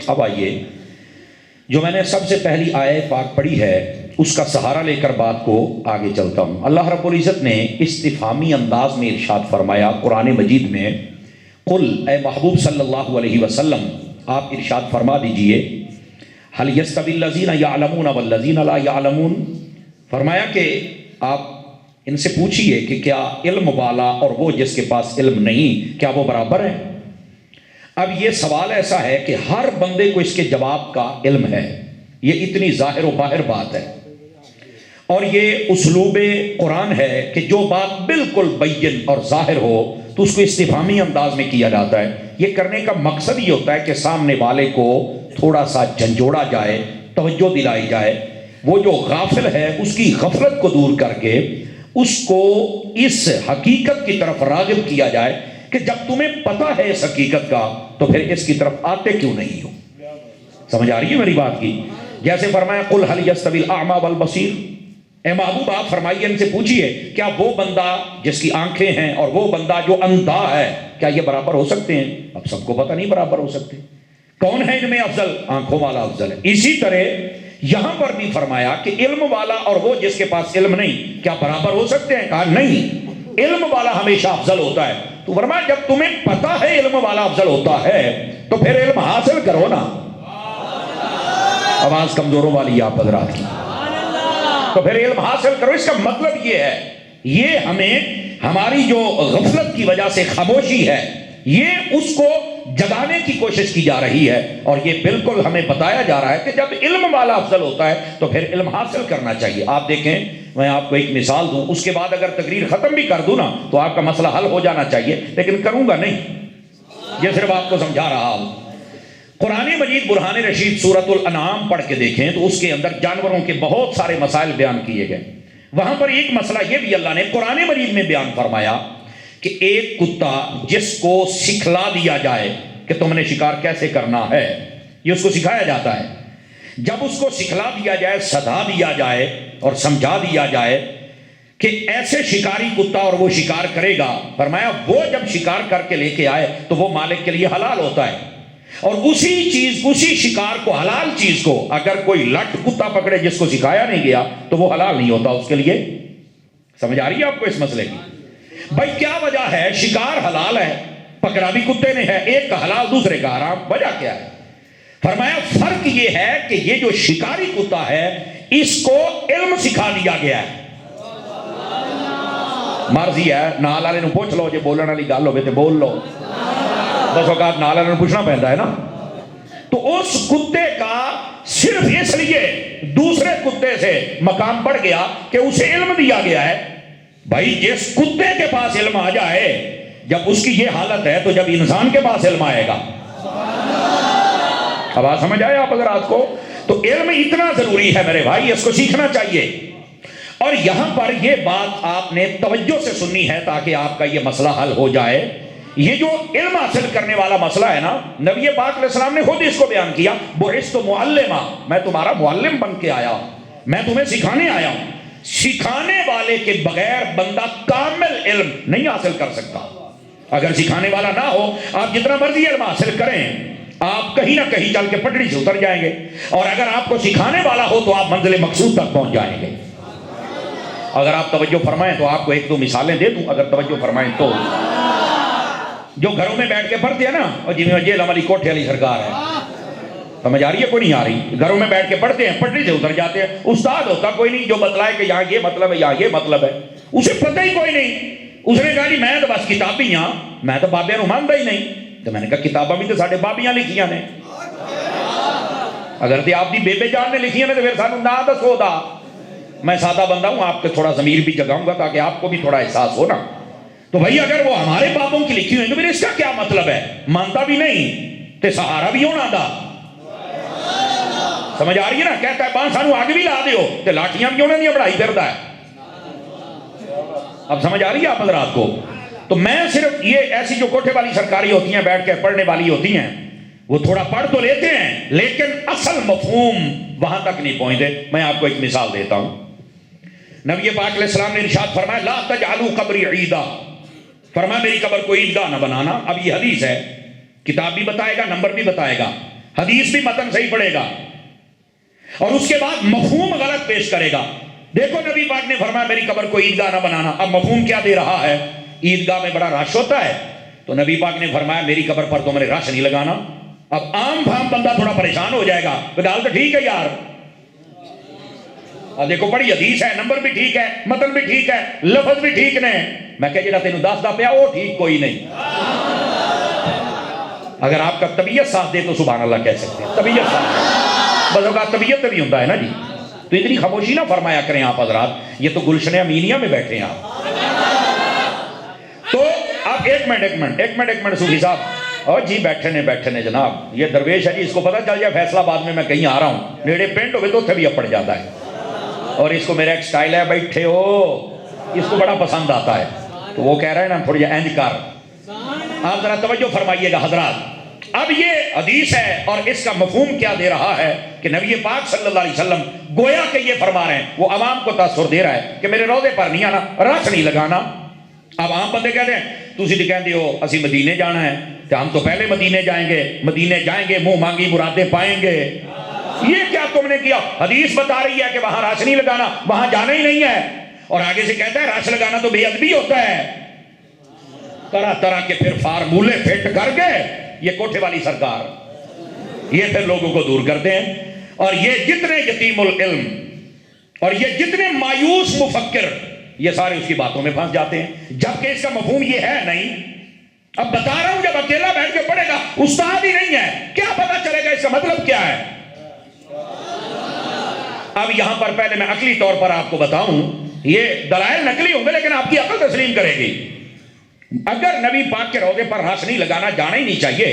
اب آئیے، جو میں نے سب سے پہلی آیت پاک پڑھی ہے اس کا سہارا لے کر بات کو آگے چلتا ہوں۔ اللہ رب العزت نے استفہامی انداز میں ارشاد فرمایا قرآن مجید میں، قل، اے محبوب صلی اللہ علیہ وسلم آپ ارشاد فرما دیجئے، هل يستوي الذين يعلمون والذين لا يعلمون، فرمایا کہ آپ ان سے پوچھئے کہ کیا علم والا اور وہ جس کے پاس علم نہیں، کیا وہ برابر ہیں؟ اب یہ سوال ایسا ہے کہ ہر بندے کو اس کے جواب کا علم ہے، یہ اتنی ظاہر و باہر بات ہے، اور یہ اسلوب قرآن ہے کہ جو بات بالکل بین اور ظاہر ہو تو اس کو استفہامی انداز میں کیا جاتا ہے۔ یہ کرنے کا مقصد یہ ہوتا ہے کہ سامنے والے کو تھوڑا سا جھنجھوڑا جائے، توجہ دلائی جائے، وہ جو غافل ہے اس کی غفلت کو دور کر کے اس کو اس حقیقت کی طرف راغب کیا جائے کہ جب تمہیں پتہ ہے اس حقیقت کا تو پھر اس کی طرف آتے کیوں نہیں ہو۔ سمجھ آ رہی ہے میری بات کی؟ جیسے فرمایا قل هل يستوي الاعمى والبصير، اے محبوب آپ فرمائیے ان سے پوچھئے کیا وہ بندہ جس کی آنکھیں ہیں اور وہ بندہ جو اندھا ہے کیا یہ برابر ہو سکتے ہیں؟ اب سب کو پتہ نہیں برابر ہو سکتے۔ کون ہے ان میں افضل؟ آنکھوں والا افضل ہے۔ اسی طرح یہاں پر بھی فرمایا کہ علم والا اور وہ جس کے پاس علم نہیں کیا برابر ہو سکتے ہیں؟ کہا نہیں، علم والا ہمیشہ افضل ہوتا ہے۔ تو فرمایا جب تمہیں پتہ ہے علم والا افضل ہوتا ہے تو پھر علم حاصل کرو نا۔ آواز کمزوروں والی آپ حضرات کی، تو پھر علم حاصل کرو۔ اس کا مطلب یہ ہے، یہ ہمیں ہماری جو غفلت کی وجہ سے خاموشی ہے یہ اس کو جگانے کی کوشش کی جا رہی ہے، اور یہ بالکل ہمیں بتایا جا رہا ہے کہ جب علم والا افضل ہوتا ہے تو پھر علم حاصل کرنا چاہیے۔ آپ دیکھیں، میں آپ کو ایک مثال دوں، اس کے بعد اگر تقریر ختم بھی کر دوں نا تو آپ کا مسئلہ حل ہو جانا چاہیے، لیکن کروں گا نہیں، یہ صرف آپ کو سمجھا رہا ہوں۔ قرآن مجید برہان رشید سورۃ الانعام پڑھ کے دیکھیں تو اس کے اندر جانوروں کے بہت سارے مسائل بیان کیے گئے۔ وہاں پر ایک مسئلہ یہ بھی اللہ نے قرآن مجید میں بیان فرمایا کہ ایک کتا جس کو سکھلا دیا جائے کہ تم نے شکار کیسے کرنا ہے، یہ اس کو سکھایا جاتا ہے۔ جب اس کو سکھلا دیا جائے، سدھا دیا جائے اور سمجھا دیا جائے کہ ایسے شکاری کتا اور وہ شکار کرے گا، فرمایا وہ جب شکار کر کے لے کے آئے تو وہ مالک کے لیے حلال ہوتا ہے، اور اسی چیز، اسی شکار کو، حلال چیز کو اگر کوئی لٹ کتا پکڑے جس کو سکھایا نہیں گیا تو وہ حلال نہیں ہوتا اس کے لیے۔ سمجھ آ رہی ہے آپ کو اس مسئلے کی؟ بھائی کیا وجہ ہے؟ شکار حلال ہے، پکڑا بھی کتے نے ہے، ایک کا حلال دوسرے کا حرام، وجہ کیا ہے؟ فرمایا فرق یہ ہے کہ یہ جو شکاری کتا ہے اس کو علم سکھا دیا گیا ہے۔ مرضی ہے نال والے نوں پوچھ لو، جے بولنے والی گل ہوے تے بول لو، بس اوقات نال والے نوں پوچھنا پیندا ہے نا۔ تو اس کتے کا صرف اس لیے دوسرے کتے سے مقام بڑھ گیا کہ اسے علم دیا گیا ہے۔ بھائی جس کتے کے پاس علم آ جائے، جب اس کی یہ حالت ہے تو جب انسان کے پاس علم آئے گا۔ آواز سمجھ آئے آپ حضرات کو؟ تو علم اتنا ضروری ہے میرے بھائی، اس کو سیکھنا چاہیے۔ اور یہاں پر یہ بات آپ نے توجہ سے سننی ہے تاکہ آپ کا یہ مسئلہ حل ہو جائے۔ یہ جو علم حاصل کرنے والا مسئلہ ہے نا، نبی پاک علیہ السلام نے خود اس کو بیان کیا، بعثت معلما، میں تمہارا معلم بن کے آیا ہوں، میں تمہیں سکھانے آیا ہوں۔ سکھانے والے کے بغیر بندہ کامل علم نہیں حاصل کر سکتا۔ اگر سکھانے والا نہ ہو، آپ جتنا مرضی علم حاصل کریں، آپ کہیں نہ کہیں چل کے پٹڑی سے اتر جائیں گے، اور اگر آپ کو سکھانے والا ہو تو آپ منزل مقصود تک پہنچ جائیں گے۔ اگر آپ توجہ فرمائیں تو آپ کو ایک دو مثالیں دے دوں، اگر توجہ فرمائیں تو۔ جو گھروں میں بیٹھ کے پڑھتے ہیں نا، اور جی میں جیل ہماری کوٹھے والی سرکار ہے، سمجھ آ رہی ہے کوئی نہیں آ رہی؟ گھروں میں بیٹھ کے پڑھتے ہیں، پٹڑی سے اتر جاتے ہیں، استاد ہوتا کوئی نہیں جو بتلائے کہ یہاں یہ مطلب ہے، یہاں یہ مطلب ہے، اسے پتہ ہی کوئی نہیں۔ اس نے کہا جی میں تو بس کتابی ہاں، میں تو بابیاں نوں مانتا ہی نہیں۔ تو میں نے کہا کتاباں بھی تو ساڈے بابیاں لکھیاں نے، اگر تے آپ دی بیبے جان نے لکھیاں نے تو پھر سانوں نہ دسو دا۔ میں سادہ بندہ ہوں، آپ کے تھوڑا ضمیر بھی جگاؤں گا تاکہ آپ کو بھی تھوڑا احساس ہو نا۔ تو بھائی اگر وہ ہمارے بابوں کی لکھی ہوئی تو پھر اس کا کیا مطلب ہے؟ مانتا بھی نہیں تے سہارا بھی ہونا دا۔ سمجھ آ رہی ہے نا؟ کہتا ہے بان سانو آگے بھی لا دیو تے لاٹھیاں بھی انہوں نے بڑھائی پھردا ہے۔ اب سمجھ آ رہی ہے آپ حضرات کو؟ تو میں صرف یہ ایسی جو کوٹھے والی سرکاری ہوتی ہیں، بیٹھ کے پڑھنے والی ہوتی ہیں، وہ تھوڑا پڑھ تو لیتے ہیں لیکن اصل مفہوم وہاں تک نہیں پہنچتے۔ میں آپ کو ایک مثال دیتا ہوں۔ نبی پاک علیہ السلام نے ارشاد فرمایا لا تجعلوا قبری عیدا، فرمایا میری قبر کو عیدگاہ نہ بنانا۔ اب یہ حدیث ہے، کتاب بھی بتائے گا، نمبر بھی بتائے گا۔ حدیث بھی متن صحیح پڑھے گا اور اس کے بعد مفہوم غلط پیش کرے گا. دیکھو نبی پاک نے فرمایا میری قبر کو عیدگاہ نہ بنانا. اب مفہوم کیا دے رہا ہے؟ عیدگاہ میں بڑا رش ہوتا ہے تو نبی پاک نے فرمایا میری قبر پر تو میں نے رش نہیں لگانا. اب عام فام بندہ تھوڑا پریشان ہو جائے گا, گال تو ٹھیک ہے یار, دیکھو بڑی حدیث ہے, نمبر بھی ٹھیک ہے, متن بھی ٹھیک ہے, لفظ بھی ٹھیک نے. میں کہ جڑا تینوں دس دا پیا وہ ٹھیک کوئی نہیں. اگر آپ کا طبیعت ساتھ دے تو سبحان اللہ کہہ سکتے ہیں. طبیعت ساتھ دے, بس اوقات طبیعت بھی ہوتا ہے نا جی, تو اتنی خاموشی نہ فرمایا کریں آپ حضرات, یہ تو گلشن امینیہ میں بیٹھے ہیں آپ. تو آپ ایک منٹ صوفی صاحب, اور جی بیٹھے نے جناب, یہ درویش ہے جی, اس کو پتہ چل جائے فیصلہ آباد میں کہیں آ رہا ہوں, نیڑے پینٹ ہوئے تو اتنے بھی اپڑ جاتا ہے, اور اس کو میرا ایک سٹائل ہے بیٹھے ہو, اس کو بڑا پسند آتا ہے. تو وہ کہہ رہا ہے نا تھوڑی اینج کر. آپ ذرا توجہ فرمائیے گا حضرات. اب یہ حدیث ہے اور اس کا مفہوم کیا دے رہا ہے کہ نبی پاک صلی اللہ علیہ وسلم گویا کہ یہ فرما رہے ہیں, وہ عوام کو تاثر دے رہا ہے کہ میرے روضے پر نہیں آنا, رش نہیں لگانا. اب عام بندے کہتے ہیں تسی تو کہتے ہو اسی مدینے جانا ہے, تو ہم تو پہلے مدینے جائیں گے, منہ مانگی مرادیں پائیں گے. یہ کیا تم نے کیا؟ حدیث بتا رہی ہے کہ وہاں رش نہیں لگانا, وہاں جانا ہی نہیں ہے, اور آگے سے کہتا ہے رش لگانا تو بے ادبی ہوتا ہے. طرح طرح کے پھر فارمولے فٹ کر گئے یہ کوٹھے والی سرکار, یہ پھر لوگوں کو دور کرتے ہیں. اور یہ جتنے یتیم العلم اور یہ جتنے مایوس مفکر, یہ سارے اس کی باتوں میں پھنس جاتے ہیں, جبکہ اس کا مفہوم یہ ہے نہیں. اب بتا رہا ہوں جب اکیلا بیٹھ کے پڑھے گا, استاد ہی نہیں ہے, کیا پتا چلے گا اس کا مطلب کیا ہے. اب یہاں پر پہلے میں عقلی طور پر آپ کو بتاؤں, یہ دلائل نقلی ہوں گے لیکن آپ کی عقل تسلیم کرے گی. اگر نبی پاک کے روضے پر رش نہیں لگانا جانا ہی نہیں چاہیے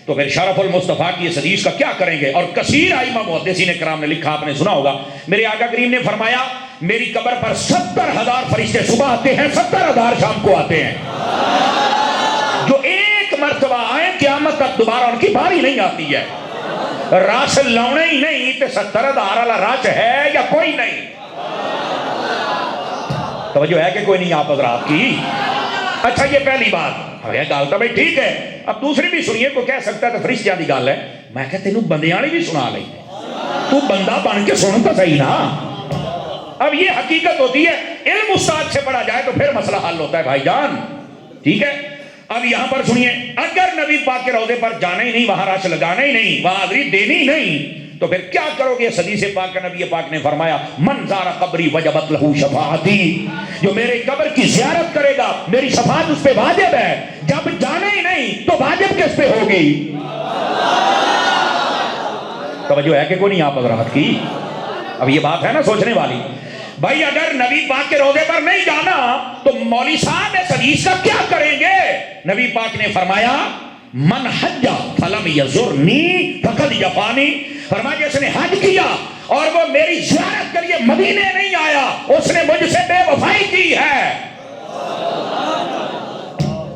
تو پھر شرف المصطفیٰ کی اس حدیث کا کیا کریں گے؟ اور کثیر ائمہ محدثین کرام نے لکھا, آپ نے سنا ہوگا, میرے آقا کریم نے فرمایا میری قبر پر 70,000 فرشتے صبح آتے ہیں, 70,000 شام کو آتے ہیں. جو ایک مرتبہ آئے قیامت تک دوبارہ ان کی باری نہیں آتی ہے. رش لاؤنے ہی نہیں تو 70,000 والا رش ہے یا کوئی نہیں؟ توجہ ہے کہ کوئی نہیں آپ حضرات کی؟ اچھا یہ پہلی بات ہے, گال تو بھائی ٹھیک ہے. اب دوسری بھی سنیے, کو کہہ سکتا ہے تو فرشتیاں دی گال ہے. میں کہتے تینوں بندیاں بھی سنا لیں, تو بندہ بن کے سن تو صحیح نا. اب یہ حقیقت ہوتی ہے, علم استاد سے پڑھا جائے تو پھر مسئلہ حل ہوتا ہے بھائی جان, ٹھیک ہے. اب یہاں پر سنیے, اگر نبی پاک کے روضے پر جانا ہی نہیں, وہاں رش لگانا ہی نہیں, وہاں حاضری دینی نہیں, تو پھر کیا کرو گے؟ حدیث پاک کا نبی پاک نے فرمایا من زار قبری وجبت لہو شفاعتی, جو میرے قبر کی زیارت کرے گا میری شفاعت اس پہ واجب ہے. جب جانا ہی نہیں تو واجب کس پہ ہوگی؟ توجہ ہے کہ کوئی نہیں آپ حضرات کی؟ اب یہ بات ہے نا سوچنے والی. بھائی اگر نبی پاک کے روضے پر نہیں جانا تو مولوی صاحب اس حدیث کا کیا کریں گے؟ نبی پاک نے فرمایا من حج فلم یزرنی فقد یفانی, فرمایا جس نے حج کیا اور وہ میری زیارت کے لیے مدینے نہیں آیا اس نے مجھ سے بے وفائی کی ہے.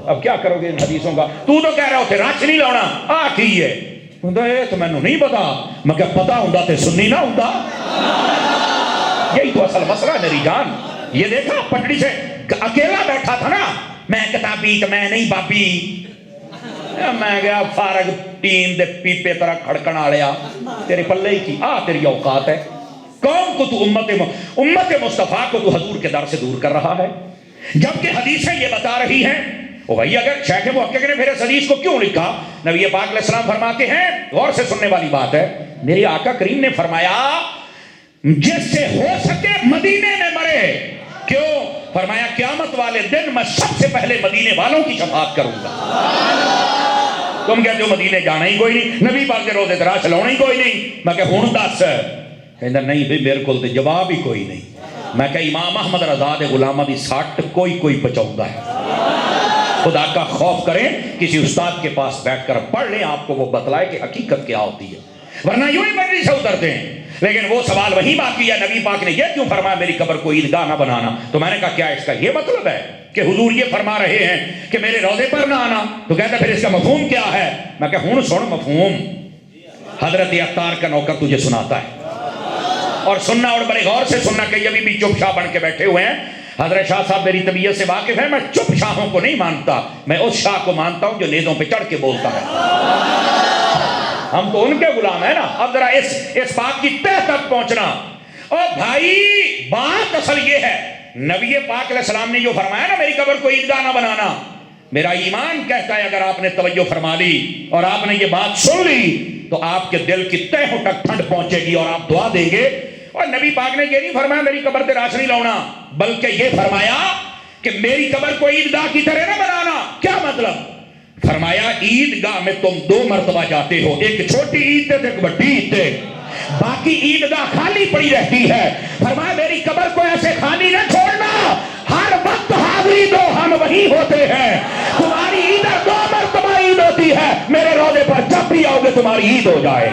اب کیا کرو گے ان حدیثوں کا؟ تو کہہ رہا ہوتے رش نہیں لاؤنا, آ کی ہے یہ تو مینوں نہیں پتا, میں کہ پتا ہوں تے سنی نہ ہوں. یہی تو اصل مسئلہ ہے میری جان. یہ دیکھا پٹڑی سے اکیلا بیٹھا تھا نا, میں کتابی تو میں نہیں بابی, میں گیا فارغ ٹین دے پیپے طرح کھڑکن آلیا, تیرے پلے ہی کی تیری اوقات ہے. قوم کو تو امت مصطفیٰ کو تو حضور کے در سے دور کر رہا ہے, جبکہ حدیثیں یہ بتا رہی ہیں. او بھائی اگر شیخ محقق نے پھر اس حدیث کو کیوں لکھا؟ نبی پاک علیہ السلام فرماتے ہیں, غور سے سننے والی بات ہے, میرے آقا کریم نے فرمایا جس سے ہو سکے مدینے میں مرے. کیوں؟ فرمایا قیامت والے دن میں سب سے پہلے مدینے والوں کی شفاعت کروں گا. تم کہتے ہو مدینے جانا ہی کوئی نہیں, نبی پاک کے روضے تراش لاؤنا ہی کوئی نہیں. میں کہ ہوں دس, کہتا نہیں بھائی میرے کو جواب ہی کوئی نہیں. میں کہ امام احمد رضا دے غلامہ دی ساٹھ کوئی پہنچاؤں گا ہے. خدا کا خوف کریں, کسی استاد کے پاس بیٹھ کر پڑھ لیں, آپ کو وہ بتلائے کہ حقیقت کیا ہوتی ہے, ورنہ یوں ہی پٹڑی سے اترتے ہیں. لیکن وہ سوال وہی باقی ہے, نبی پاک نے یہ کیوں فرمایا میری قبر کو عیدگاہ نہ بنانا؟ تو میں نے کہا کیا اس کا یہ مطلب ہے کہ حضور یہ فرما رہے ہیں کہ میرے روضے پر نہ آنا؟ تو کہتا پھر اس کا مفہوم کیا ہے؟ میں کہا ہوں سن مفہوم, حضرت عطار کا نوکر تجھے سناتا ہے, اور سننا اور بڑے غور سے سننا, کہ ابھی بھی چپ شاہ بن کے بیٹھے ہوئے ہیں. حضرت شاہ صاحب میری طبیعت سے واقف ہے, میں چپ شاہوں کو نہیں مانتا, میں اس شاہ کو مانتا ہوں جو نیزوں پہ چڑھ کے بولتا ہے. ہم تو ان کے غلام ہیں نا. اب ذرا اس بات کی تہ تک پہنچنا. اور بھائی بات اصل یہ ہے, نبی پاک علیہ السلام نے جو فرمایا نا میری قبر کو عیدگاہ نہ بنانا, میرا ایمان کہتا ہے اگر آپ نے توجہ فرما لی اور آپ نے یہ بات سن لی تو آپ کے دل کی تہوں تک ٹھنڈ پہنچے گی اور آپ دعا دیں گے. اور نبی پاک نے یہ نہیں فرمایا میری قبر تے راش نہیں لاؤنا, بلکہ یہ فرمایا کہ میری قبر کو عیدگاہ کی طرح نہ بنانا. کیا مطلب؟ فرمایا عیدگاہ میں تم 2 مرتبہ جاتے ہو, ایک چھوٹی عید تے ایک بڑی عید تے, باقی عیدگاہ خالی پڑی رہتی ہے. فرمایا میری قبر کو ایسے خالی نہ چھوڑنا, ہر وقت حاضری دو, ہم وہی ہوتے ہیں. تمہاری عید 2 مرتبہ عید ہوتی ہے, میرے روضے پر جب بھی آؤ گے تمہاری عید ہو جائے.